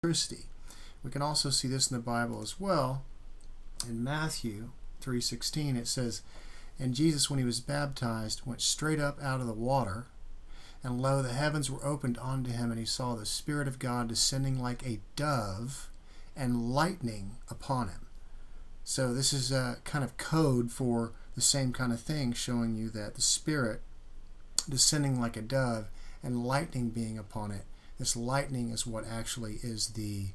electricity. We can also see this in the Bible as well. In Matthew 3:16 it says, "And Jesus, when he was baptized, went straight up out of the water, and lo, the heavens were opened unto him, and he saw the Spirit of God descending like a dove and lightning upon him." So this is a kind of code for the same kind of thing, showing you that the Spirit descending like a dove and lightning being upon it. This lightning is what actually is the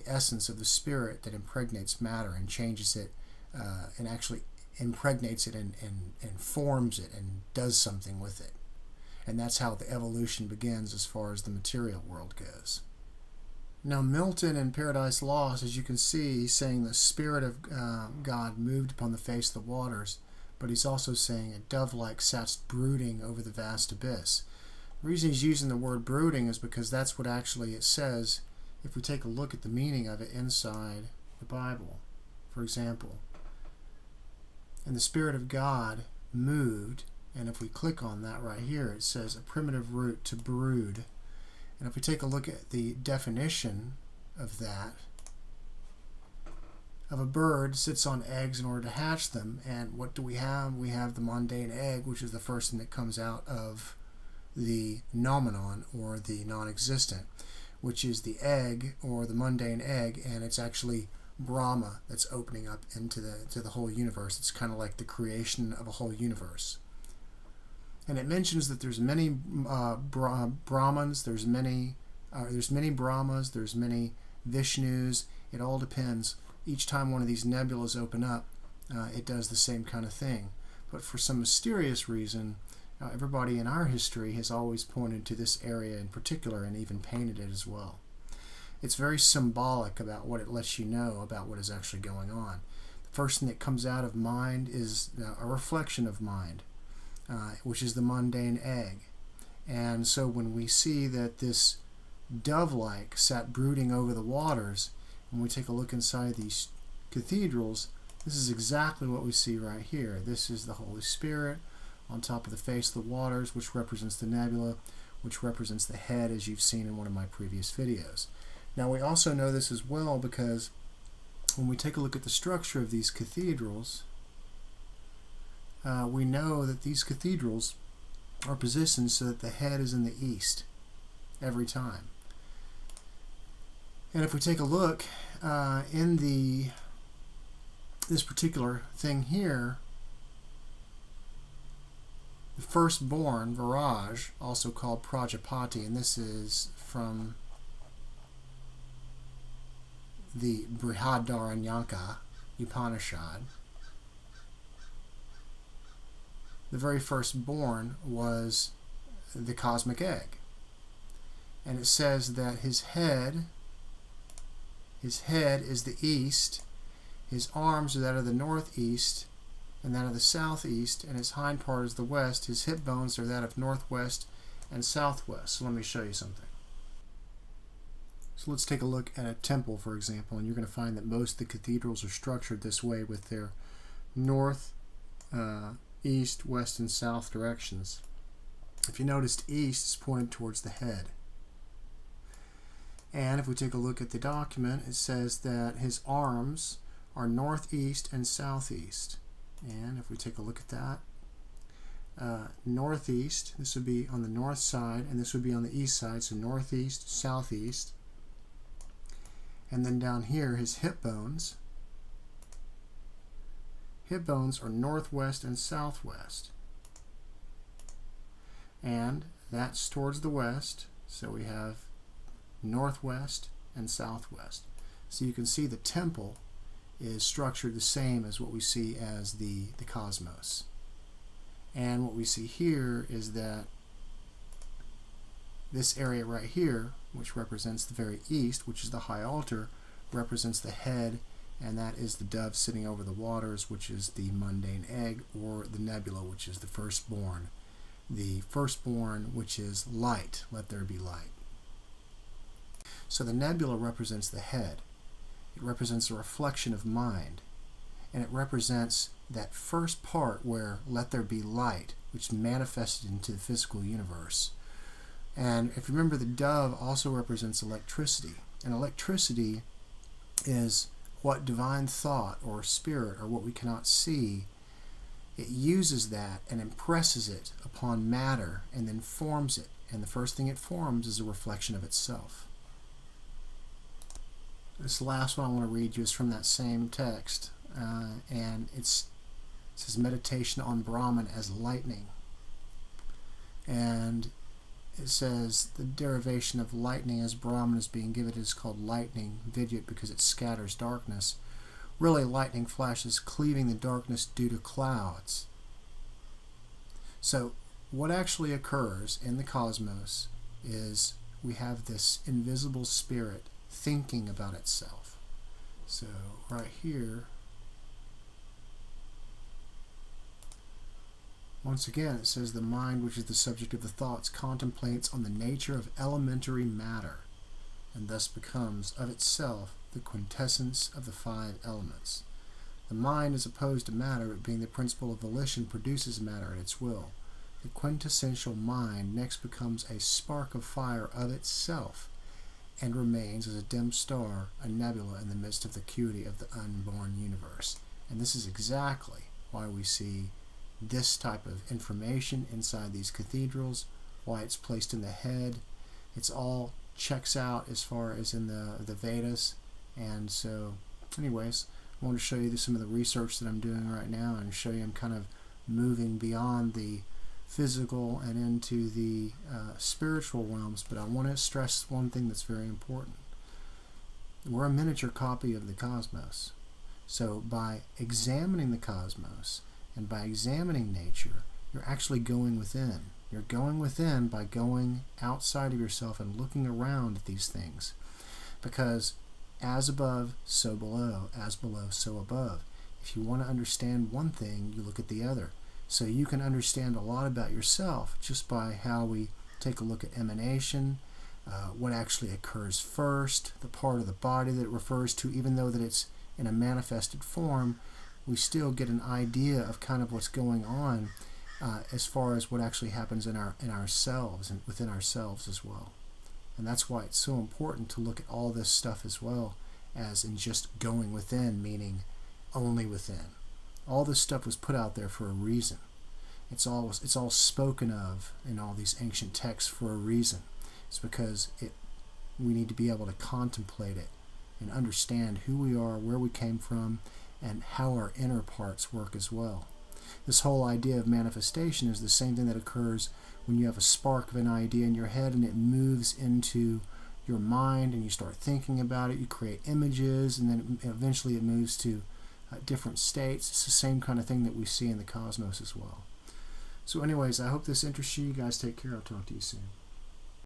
essence of the Spirit that impregnates matter and changes it, and actually impregnates it and forms it and does something with it. And that's how the evolution begins as far as the material world goes. Now Milton in Paradise Lost, as you can see, he's saying the Spirit of God moved upon the face of the waters, but he's also saying a dove-like sat brooding over the vast abyss. The reason he's using the word brooding is because that's what actually it says if we take a look at the meaning of it inside the Bible. For example, and the Spirit of God moved, and if we click on that right here, it says a primitive root to brood. And if we take a look at the definition of that, of a bird sits on eggs in order to hatch them, and what do we have? We have the mundane egg, which is the first thing that comes out of the noumenon, or the non-existent, which is the egg, or the mundane egg, and it's actually Brahma that's opening up into the whole universe. It's kind of like the creation of a whole universe. And it mentions that there's many Brahmans, there's many Brahmas, there's many Vishnus. It all depends. Each time one of these nebulas open up, it does the same kind of thing. But for some mysterious reason, everybody in our history has always pointed to this area in particular and even painted it as well. It's very symbolic about what it lets you know about what is actually going on. The first thing that comes out of mind is a reflection of mind, which is the mundane egg. And so when we see that this dove-like sat brooding over the waters, when we take a look inside these cathedrals, this is exactly what we see right here. This is the Holy Spirit on top of the face of the waters, which represents the nebula, which represents the head, as you've seen in one of my previous videos. Now we also know this as well because when we take a look at the structure of these cathedrals, we know that these cathedrals are positioned so that the head is in the east every time. And if we take a look in this particular thing here, the firstborn, Viraj, also called Prajapati, and this is from the Brihadaranyaka Upanishad. The very firstborn was the cosmic egg. And it says that his head is the east, his arms are that of the northeast, and that of the southeast, and his hind part is the west. His hip bones are that of northwest and southwest. So let me show you something. So let's take a look at a temple, for example, and you're going to find that most of the cathedrals are structured this way with their north, east, west, and south directions. If you noticed, east is pointed towards the head. And if we take a look at the document, it says that his arms are northeast and southeast. And if we take a look at that, northeast, this would be on the north side, and this would be on the east side, so northeast, southeast. And then down here, his hip bones are northwest and southwest. And that's towards the west, so we have northwest and southwest. So you can see the temple is structured the same as what we see as the cosmos. And what we see here is that this area right here, which represents the very east, which is the high altar, represents the head, and that is the dove sitting over the waters, which is the mundane egg, or the nebula, which is the firstborn. The firstborn, which is light, let there be light. So the nebula represents the head. It represents a reflection of mind, and it represents that first part where let there be light, which manifested into the physical universe. And if you remember, the dove also represents electricity. And electricity is what divine thought or spirit, or what we cannot see, it uses that and impresses it upon matter and then forms it. And the first thing it forms is a reflection of itself. This last one I want to read you is from that same text, and it says meditation on Brahman as lightning. And it says the derivation of lightning as Brahman is being given is called lightning, Vidyut, because it scatters darkness. Really, lightning flashes cleaving the darkness due to clouds. So what actually occurs in the cosmos is we have this invisible spirit thinking about itself. So right here, once again, it says the mind, which is the subject of the thoughts, contemplates on the nature of elementary matter, and thus becomes of itself the quintessence of the 5 elements. The mind, as opposed to matter, it being the principle of volition, produces matter at its will. The quintessential mind next becomes a spark of fire of itself, and remains as a dim star, a nebula in the midst of the acuity of the unborn universe. And this is exactly why we see this type of information inside these cathedrals, why it's placed in the head. It's all checks out as far as in the Vedas. And so anyways, I want to show you some of the research that I'm doing right now, and show you I'm kind of moving beyond the physical and into the spiritual realms. But I want to stress one thing that's very important. We're a miniature copy of the cosmos. So by examining the cosmos and by examining nature, you're actually going within. You're going within by going outside of yourself and looking around at these things. Because as above, so below. As below, so above. If you want to understand one thing, you look at the other. So you can understand a lot about yourself just by how we take a look at emanation, what actually occurs first, the part of the body that it refers to. Even though that it's in a manifested form, we still get an idea of kind of what's going on as far as what actually happens in ourselves and within ourselves as well. And that's why it's so important to look at all this stuff as well as in just going within, meaning only within. All this stuff was put out there for a reason. It's all spoken of in all these ancient texts for a reason. It's because we need to be able to contemplate it and understand who we are, where we came from, and how our inner parts work as well. This whole idea of manifestation is the same thing that occurs when you have a spark of an idea in your head and it moves into your mind and you start thinking about it. You create images, and then eventually it moves to different states. It's the same kind of thing that we see in the cosmos as well. So anyways, I hope this interests you. You guys take care. I'll talk to you soon.